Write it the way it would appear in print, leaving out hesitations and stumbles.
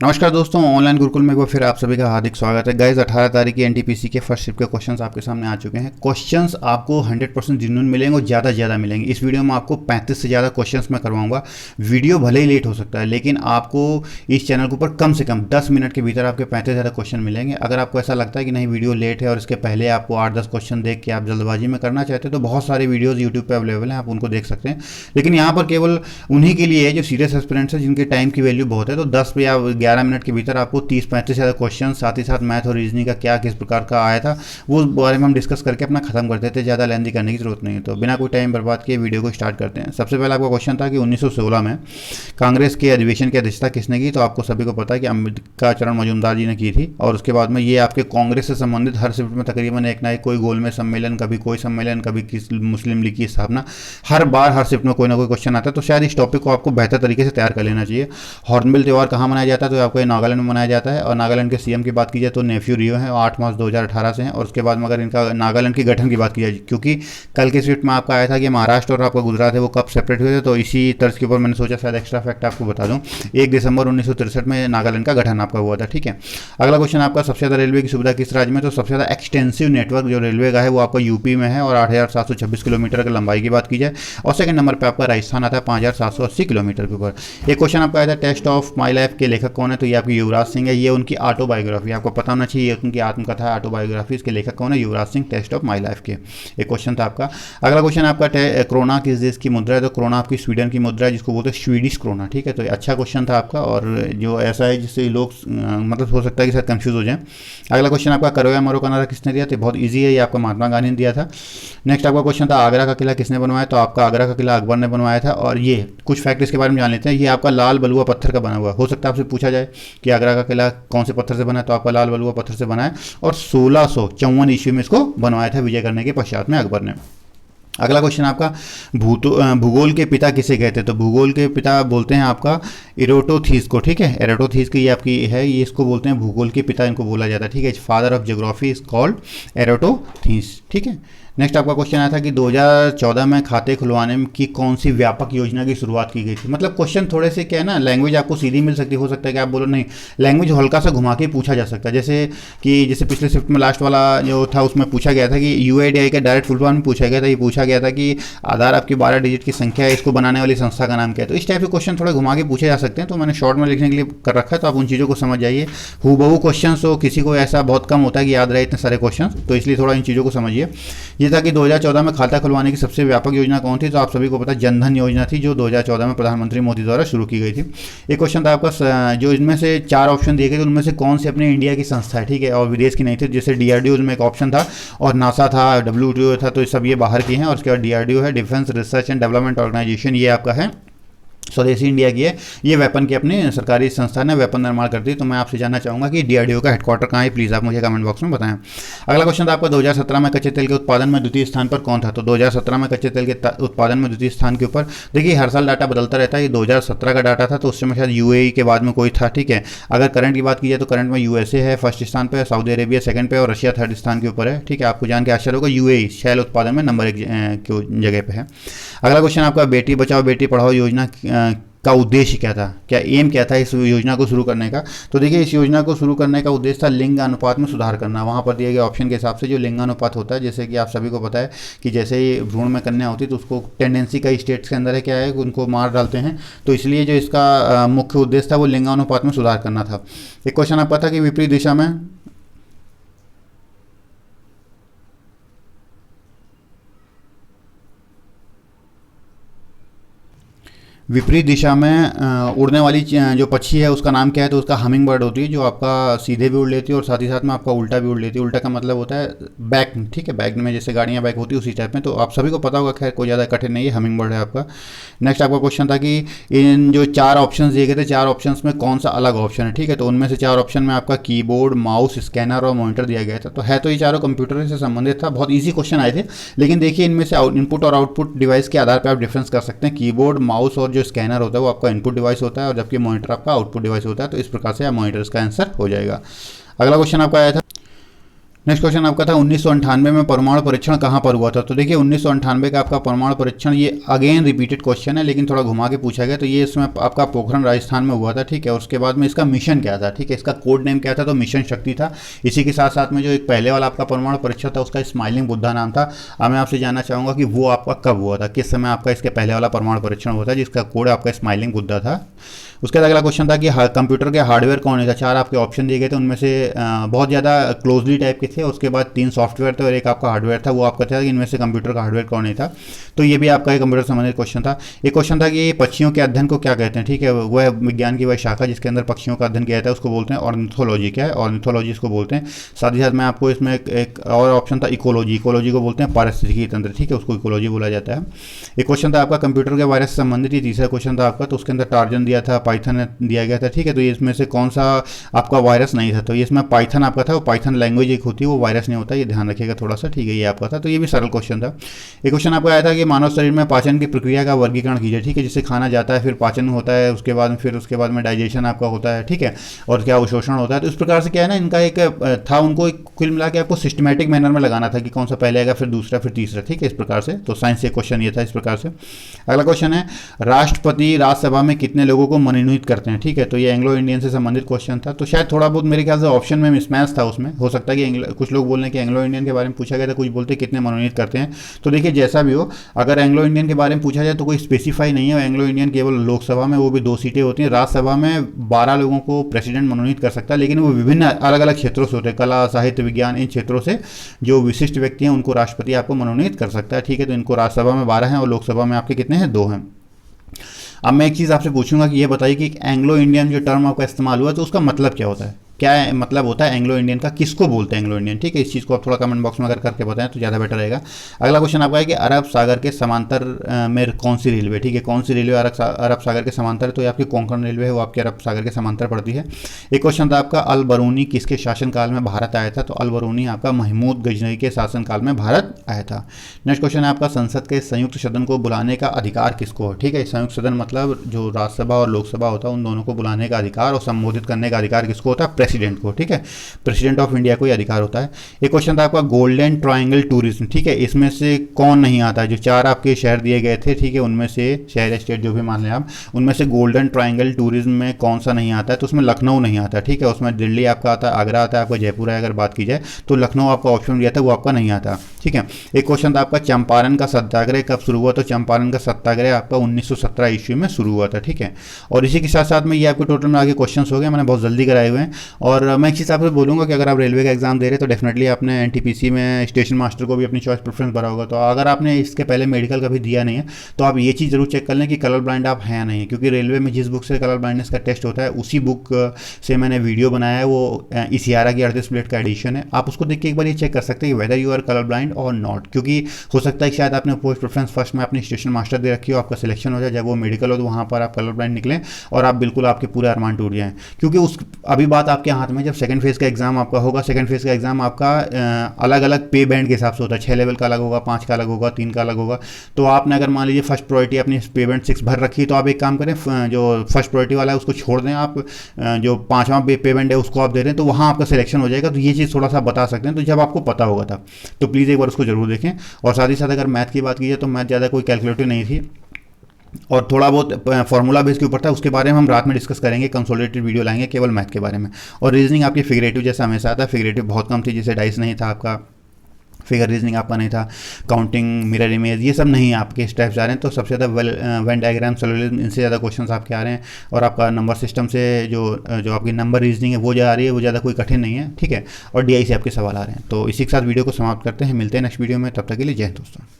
नमस्कार दोस्तों, ऑनलाइन गुरुकुल में एक बार फिर आप सभी का हार्दिक स्वागत है। गाइस 18 तारीख की एनटीपीसी के फर्स्ट शिफ्ट के क्वेश्चंस आपके सामने आ चुके हैं। क्वेश्चंस आपको 100% जेन्युइन मिलेंगे और ज़्यादा से ज़्यादा मिलेंगे। इस वीडियो में आपको 35 से ज़्यादा क्वेश्चंस मैं करवाऊंगा। वीडियो भले ही लेट हो सकता है, लेकिन आपको इस चैनल के ऊपर कम से कम 10 मिनट के भीतर आपके 35 से ज़्यादा क्वेश्चन मिलेंगे। अगर आपको ऐसा लगता है कि नहीं वीडियो लेट है और इसके पहले आपको 8-10 क्वेश्चन देख के आप जल्दबाजी में करना चाहते हैं, तो बहुत सारे वीडियोज़ यूट्यूब पर अवेलेबल हैं, आप उनको देख सकते हैं। लेकिन यहाँ पर केवल उन्हीं के लिए है जो सीरियस एस्पिरेंट्स हैं, जिनके टाइम की वैल्यू बहुत है। तो 10 या 11 मिनट के भीतर आपको 30-35 ज़्यादा क्वेश्चन, साथ ही साथ मैथ और रीजनिंग का क्या किस प्रकार का आया था वो बारे में हम डिस्कस करके अपना खत्म कर देते हैं। ज़्यादा लेंदी करने की जरूरत नहीं है। तो बिना कोई टाइम बर्बाद किए वीडियो को स्टार्ट करते हैं। सबसे पहला आपका क्वेश्चन था कि 1916 में कांग्रेस के अधिवेशन की अध्यक्षता किसने की। तो आपको सभी को पता है कि अंबिका चरण मजूमदार जी ने की थी। और उसके बाद में ये आपके कांग्रेस से संबंधित हर शिफ्ट में तकरीबन एक ना एक कोई गोलमेज सम्मेलन, कभी कोई सम्मेलन, कभी किस मुस्लिम लीग की स्थापना, हर बार हर शिफ्ट में कोई ना कोई क्वेश्चन आता है। तो शायद इस टॉपिक को आपको बेहतर तरीके से तैयार कर लेना चाहिए। हॉर्नबिल त्यौहार कहाँ मनाया जाता है। तो आपको ये नागालैंड में मनाया जाता है। और नागालैंड के सीएम की बात की जाए तो नेफ्यू रियो है, 8 मार्च 2018 से हैं। और उसके बाद में अगर इनका नागालैंड के गठन की बात की जाए, क्योंकि कल के स्विफ्ट में आपका आया था कि महाराष्ट्र और आपका गुजरात है वो कब सेपरेट हुए थे, तो इसी तर्ज के ऊपर मैंने सोचा शायद एक्स्ट्रा फैक्ट आपको बता दूं। 1 दिसंबर 1963 में नागालैंड का गठन आपका हुआ था। ठीक है, अगला क्वेश्चन आपका, सबसे ज़्यादा रेलवे की सुविधा किस राज्य में। तो सबसे ज़्यादा एक्सटेंसिव नेटवर्क जो रेलवे का है वो आपका यूपी में है और 8,726 किलोमीटर की लंबाई की बात की जाए। और सेकंड नंबर पर आपका राजस्थान आता है 5,780 किलोमीटर के ऊपर। एक क्वेश्चन आपका आया था, टेस्ट ऑफ माई लाइफ के लेखक कौन है। तो ये आपकी युवराज सिंह है। ये उनकी ऑटोबायोग्राफी आपको पता होना चाहिए, उनकी आत्मकथा ऑटोबायोग्राफी। इसके लेखक कौन है, Yuvraj Singh, test of my life के। एक क्वेश्चन था आपका। अगला क्वेश्चन आपका, क्रोना किस देश की मुद्रा है। तो क्रोना आपकी स्वीडन की मुद्रा है, जिसको बोलते हैं स्वीडिश क्रोना। ठीक है, तो अच्छा क्वेश्चन था आपका, और जो ऐसा है जिससे लोग मतलब हो सकता है कि शायद कंफ्यूज हो जाए। अगला क्वेश्चन आपका, करो या मरो का नारा किसने दिया। तो बहुत ईजी है, ये आपका महात्मा गांधी ने दिया था। नेक्स्ट आपका क्वेश्चन था, आगरा का किला किसने बनवाया। तो आपका आगरा का किला अकबर ने बनवाया था। और ये कुछ फैक्ट इसके बारे में जान लेते हैं। ये आपका लाल बलुआ पत्थर का बना हुआ हो सकता है, आपसे पूछा जाए कि आगरा का किला कौन से पत्थर से बना है। तो आपका लाल बलुआ पत्थर से बना है और 1654 ईस्वी में इसको बनवाया था विजय करने के पश्चात में अकबर ने। अगला क्वेश्चन आपका, भूगोल के पिता किसे कहते हैं। तो भूगोल के पिता बोलते हैं आपका एरोटोथीस को। ठीक है, एरोटोथीस की ये आपकी है, ये इसको बोलते हैं भूगोल के पिता, इनको बोला जाता है। ठीक है, father of geography is called Eratosthenes. ठीक है, नेक्स्ट आपका क्वेश्चन आया था कि 2014 में खाते खुलवाने की कौन सी व्यापक योजना की शुरुआत की गई थी। मतलब क्वेश्चन थोड़े से क्या है ना, लैंग्वेज आपको सीधी मिल सकती, हो सकता है कि आप बोलो नहीं, लैंग्वेज हल्का सा घुमा के पूछा जा सकता है। जैसे पिछले शिफ्ट में लास्ट वाला जो था उसमें पूछा गया था कि यूआईडीआई का डायरेक्ट फुल फॉर्म पूछा गया था। ये पूछा गया था कि आधार आपकी 12 डिजिट की संख्या है, इसको बनाने वाली संस्था का नाम क्या है। तो इस टाइप के क्वेश्चन थोड़े घुमा के पूछे जा सकते हैं। तो मैंने शॉर्ट में लिखने के लिए कर रखा है, तो आप उन चीज़ों को समझ जाइए। हूबहू क्वेश्चन तो किसी को ऐसा बहुत कम होता है कि याद रहे इतने सारे क्वेश्चन, तो इसलिए थोड़ा इन चीज़ों को समझिए। ये था कि 2014 में खाता खुलवाने की सबसे व्यापक योजना कौन थी। तो आप सभी को पता है जनधन योजना थी, जो 2014 में प्रधानमंत्री मोदी द्वारा शुरू की गई थी। एक क्वेश्चन था आपका, जो इसमें से 4 ऑप्शन दिए गए थे उनमें से कौन सी अपने इंडिया की संस्था है। ठीक है, और विदेश की नहीं थी। जैसे डीआरडीओ में एक ऑप्शन था, और नासा था, डब्ल्यूटीओ था, तो सब ये बाहर की हैं। और उसके बाद डीआरडीओ है, defence research and development organisation, ये आपका है स्वदेशी इंडिया की है। ये वेपन की अपनी सरकारी संस्थान है, वेपन निर्माण करती है। तो मैं आपसे जानना चाहूँगा कि डीआरडीओ का हेडक्वार्टर कहाँ है, प्लीज़ आप मुझे कमेंट बॉक्स में बताएं। अगला क्वेश्चन था आपका, 2017 में कच्चे तेल के उत्पादन में द्वितीय स्थान पर कौन था। तो 2017 में कच्चे तेल के उत्पादन में द्वितीय स्थान के ऊपर, देखिए हर साल डाटा बदलता रहता है। ये 2017 का डाटा था, तो उस समय शायद यूएई के बाद में कोई था। ठीक है, अगर करंट की बात की जाए तो करंट में यूएसए है फर्स्ट स्थान पर, सऊदी अरेबिया सेकंड पे, और रशिया थर्ड स्थान के ऊपर है। ठीक है, आपको जान के आश्चर्य होगा यूएई शैल उत्पादन में नंबर 1 जगह पे है। अगला क्वेश्चन आपका, बेटी बचाओ बेटी पढ़ाओ योजना का उद्देश्य क्या था, क्या एम क्या था इस योजना को शुरू करने का। तो देखिए इस योजना को शुरू करने का उद्देश्य था लिंग अनुपात में सुधार करना। वहाँ पर दिए गए ऑप्शन के हिसाब से जो लिंग अनुपात होता है, जैसे कि आप सभी को पता है कि जैसे ही भ्रूण में कन्या होती है तो उसको टेंडेंसी कई स्टेट्स के अंदर है क्या है, उनको मार डालते हैं। तो इसलिए जो इसका मुख्य उद्देश्य था वो लिंगानुपात में सुधार करना था। एक क्वेश्चन आपका था कि विपरीत दिशा में विपरीत दिशा में उड़ने वाली जो पक्षी है उसका नाम क्या है। तो उसका हमिंग बर्ड होती है, जो आपका सीधे भी उड़ लेती है और साथ ही साथ में आपका उल्टा भी उड़ लेती है। उल्टा का मतलब होता है बैक। ठीक है, बैक में जैसे गाड़ियाँ बैक होती है उसी टाइप में। तो आप सभी को पता होगा, खैर कोई ज़्यादा कठिन नहीं है, हमिंग बर्ड है आपका। नेक्स्ट आपका क्वेश्चन था कि इन जो 4 ऑप्शन दिए गए थे, 4 ऑप्शन में कौन सा अलग ऑप्शन है। ठीक है, तो उनमें से 4 ऑप्शन में आपका कीबोर्ड, माउस, स्कैनर और मॉनिटर दिया गया था। तो है तो ये चारों कंप्यूटर से संबंधित था। बहुत ईजी क्वेश्चन आए थे, लेकिन देखिए इनमें से इनपुट और आउटपुट डिवाइस के आधार पर आप डिफरेंस कर सकते हैं। कीबोर्ड, माउस और जो स्कैनर होता है वो आपका इनपुट डिवाइस होता है, और जबकि मॉनिटर आपका आउटपुट डिवाइस होता है। तो इस प्रकार से आप मॉनिटर का आंसर हो जाएगा। अगला क्वेश्चन आपका आया था, नेक्स्ट क्वेश्चन आपका था 1998 में परमाणु परीक्षण कहाँ पर हुआ था। तो देखिए 1998 का आपका परमाणु परीक्षण, ये अगेन रिपीटेड क्वेश्चन है लेकिन थोड़ा घुमा के पूछा गया। तो ये इसमें आपका पोखरण राजस्थान में हुआ था, ठीक है। उसके बाद में इसका मिशन क्या था, ठीक है, इसका कोड नेम क्या था, तो मिशन शक्ति था। इसी के साथ साथ में जो एक पहले वाला आपका परमाणु परीक्षण था उसका स्माइलिंग बुद्धा नाम था। अब मैं आपसे जानना चाहूँगा कि वो आपका कब हुआ था, किस समय आपका इसके पहले वाला परमाणु परीक्षण हुआ था जिसका कोड आपका स्माइलिंग बुद्धा था। उसके बाद अगला क्वेश्चन था कि कंप्यूटर के हार्डवेयर कौन था। 4 आपके ऑप्शन दिए गए थे, उनमें से बहुत ज़्यादा क्लोजली टाइप के थे। उसके बाद 3 सॉफ्टवेयर थे और एक आपका हार्डवेयर था। वो आपका था कि इनमें से कंप्यूटर का हार्डवेयर कौन नहीं था। तो ये भी आपका एक कंप्यूटर संबंधित क्वेश्चन था। एक क्वेश्चन था कि पक्षियों के अध्ययन को क्या कहते हैं, ठीक है। वह विज्ञान की वह शाखा जिसके अंदर पक्षियों का अध्ययन किया जाता है उसको बोलते हैं ऑर्निथोलॉजी। क्या है, ऑर्निथोलॉजी इसको बोलते हैं। साथ ही साथ मैं आपको इसमें एक और ऑप्शन था इकोलॉजी। इकोलॉजी को बोलते हैं पारिस्थितिकी तंत्र, ठीक है, उसको इकोलॉजी बोला जाता है। एक क्वेश्चन था आपका कंप्यूटर के वायरस से संबंधित। ये तीसरा क्वेश्चन था आपका, तो उसके अंदर टार्जन दिया था, पाइथन दिया गया था, ठीक है। तो ये इसमें से कौन सा आपका वायरस नहीं था, तो ये इसमें पाइथन आपका था। वो पाइथन लैंग्वेज एक होती है, वो वायरस नहीं होता, ये ध्यान रखिएगा थोड़ा सा, ठीक है। ये आपका था, तो ये भी सरल क्वेश्चन था। एक क्वेश्चन आपका आया था कि मानव शरीर में पाचन की प्रक्रिया का वर्गीकरण कीजिए, ठीक है। जिससे खाना जाता है, फिर पाचन होता है, उसके बाद में डाइजेशन आपका होता है, ठीक है, और क्या अवशोषण होता है। तो इस प्रकार से क्या है ना, इनका एक था, उनको एक कुल मिला के आपको सिस्टमैटिक मैनर में लगाना था कि कौन सा पहले आएगा, फिर दूसरा, फिर तीसरा, ठीक है, इस प्रकार से। तो साइंस से क्वेश्चन ये था इस प्रकार से। अगला क्वेश्चन है राष्ट्रपति राज्यसभा में कितने लोगों को मनोनीत करते हैं, ठीक है। तो ये एंग्लो इंडियन से संबंधित क्वेश्चन था। तो शायद थोड़ा बहुत मेरे ख्याल से ऑप्शन में मिसमैच था, उसमें हो सकता है कि कुछ लोग बोल रहे हैं कि एंग्लो इंडियन के बारे में पूछा गया था, कुछ बोलते कितने मनोनीत करते हैं। तो देखिए जैसा भी हो, अगर एंग्लो इंडियन के बारे में पूछा जाए तो कोई स्पेसिफाई नहीं है। एंग्लो इंडियन केवल लोकसभा में, वो भी 2 सीटें होती हैं। राज्यसभा में 12 लोगों को प्रेसिडेंट मनोनीत कर सकता है, लेकिन वो विभिन्न अलग अलग क्षेत्रों से होते हैं, कला, साहित्य, विज्ञान, इन क्षेत्रों से जो विशिष्ट व्यक्ति हैं उनको राष्ट्रपति आपको मनोनीत कर सकता है, ठीक है। तो इनको राज्यसभा में 12 हैं और लोकसभा में आपके कितने हैं, 2 हैं। अब मैं एक चीज़ आपसे पूछूंगा कि ये बताइए कि एंग्लो इंडियन जो टर्म आपका इस्तेमाल हुआ तो उसका मतलब क्या होता है, क्या मतलब होता है एंग्लो इंडियन का, किसको बोलते हैं एंग्लो इंडियन, ठीक है। इस चीज़ को आप थोड़ा कमेंट बॉक्स में अगर करके बताएं तो ज़्यादा बेटर रहेगा। अगला क्वेश्चन आपका है कि अरब सागर के समांतर में कौन सी रेलवे, ठीक है, कौन सी रेलवे अरब सागर के समांतर। तो ये आपकी कोंकण रेलवे है, वो आपके अरब सागर के समांतर पड़ती है। एक क्वेश्चन था आपका अल बरूनी किसके शासनकाल में भारत आया था। तो अल बरूनी आपका महमूद गजनवी के शासनकाल में भारत आया था। नेक्स्ट क्वेश्चन है आपका संसद के संयुक्त सदन को बुलाने का अधिकार किसको है, ठीक है। संयुक्त सदन मतलब जो राज्यसभा और लोकसभा होता है उन दोनों को बुलाने का अधिकार और संबोधित करने का अधिकार किसको होता है, प्रेसिडेंट को, ठीक है। प्रेसिडेंट ऑफ इंडिया को ही अधिकार होता है। एक क्वेश्चन था आपका गोल्डन ट्रायंगल टूरिज्म, ठीक है, इसमें से कौन नहीं आता है। जो 4 आपके शहर दिए गए थे, ठीक है, उनमें से शहर स्टेट जो भी मान लें आप, उनमें से गोल्डन ट्रायंगल टूरिज्म में कौन सा नहीं आता है। तो उसमें लखनऊ नहीं आता, ठीक है। उसमें दिल्ली आपका आता है, आगरा आता है, आपका जयपुर है अगर बात की जाए, तो लखनऊ आपका ऑप्शन दिया था वो आपका नहीं आता, ठीक है। एक क्वेश्चन था आपका चंपारण का सत्याग्रह कब शुरू हुआ। तो चंपारण का सत्याग्रह आपका 1917 ईस्वी में शुरू हुआ था, ठीक है। और इसी के साथ साथ में ये आपको टोटल में आगे क्वेश्चन हो गए, मैंने बहुत जल्दी कराए हुए हैं। और मैं एक चीज़ आपसे बोलूँगा कि अगर आप रेलवे का एग्जाम दे रहे हैं तो डेफिनेटली आपने एनटीपीसी में स्टेशन मास्टर को भी अपनी चॉइस प्रेफरेंस भरा होगा। तो अगर आपने इसके पहले मेडिकल कभी दिया नहीं है तो आप ये चीज़ जरूर चेक कर लें कि कलर ब्लाइंड आप हैं या नहीं, क्योंकि रेलवे में जिस बुक से कलर ब्लाइंडनेस का टेस्ट होता है उसी बुक से मैंने वीडियो बनाया है। वो इसियारा की 38 प्लेट का एडिशन है, आप उसको देख के एक बार ये चेक कर सकते हैं whether you are colour blind और नॉट। क्योंकि हो सकता है कि शायद आपने पोस्ट प्रेफरेंस फर्स्ट में अपनी स्टेशन मास्टर दे रखी हो, आपका सिलेक्शन हो जाए, जब वो मेडिकल हो तो वहाँ पर आप कलर ब्लाइंड निकलें और आप बिल्कुल आपके पूरे अरमान टूट जाएँ। क्योंकि उस अभी बात आपके हाथ में, जब सेकंड फेज़ का एग्जाम आपका होगा, सेकंड फेज़ का एग्जाम आपका अलग अलग पे बैंड के हिसाब से होता है। 6 लेवल का अलग होगा, 5 का अलग होगा, 3 का अलग होगा। तो आपने अगर मान लीजिए फर्स्ट प्रायोरिटी अपनी पे बैंड 6 भर रखी है तो आप एक काम करें, जो फर्स्ट प्रायोरिटी वाला है उसको छोड़ दें, आप जो 5वां पे बैंड है उसको आप दे दें, तो वहाँ आपका सिलेक्शन हो जाएगा। तो ये चीज़ थोड़ा सा बता सकते हैं, तो जब आपको पता होगा तब तो प्लीज़ एक बार उसको जरूर देखें। और साथ ही साथ अगर मैथ की बात की जाए तो मैथ ज़्यादा कोई कैलकुलेटिव नहीं थी और थोड़ा बहुत फॉर्मूला बेस के ऊपर था, उसके बारे में हम रात में डिस्कस करेंगे, कंसोलिडेटेड वीडियो लाएंगे केवल मैथ के बारे में। और रीजनिंग आपकी फिगरेटिव जैसा हमेशा आता है, फिगरेटिव बहुत कम थी, जैसे डाइस नहीं था आपका, फिगर रीजनिंग आपका नहीं था, काउंटिंग, मिरर इमेज, ये सब नहीं आपके इस टाइप से आ रहे हैं। तो सबसे ज़्यादा वेन डायग्राम, सोलोलिज्म, इनसे ज़्यादा क्वेश्चंस आपके आ रहे हैं। और आपका नंबर सिस्टम से जो आपकी नंबर रीजनिंग है वो जा रही है, वो ज़्यादा कोई कठिन नहीं है, ठीक है। और डीआई से आपके सवाल आ रहे हैं। तो इसी के साथ वीडियो को समाप्त करते हैं, मिलते हैं नेक्स्ट वीडियो में, तब तक के लिए जय हिंद दोस्तों।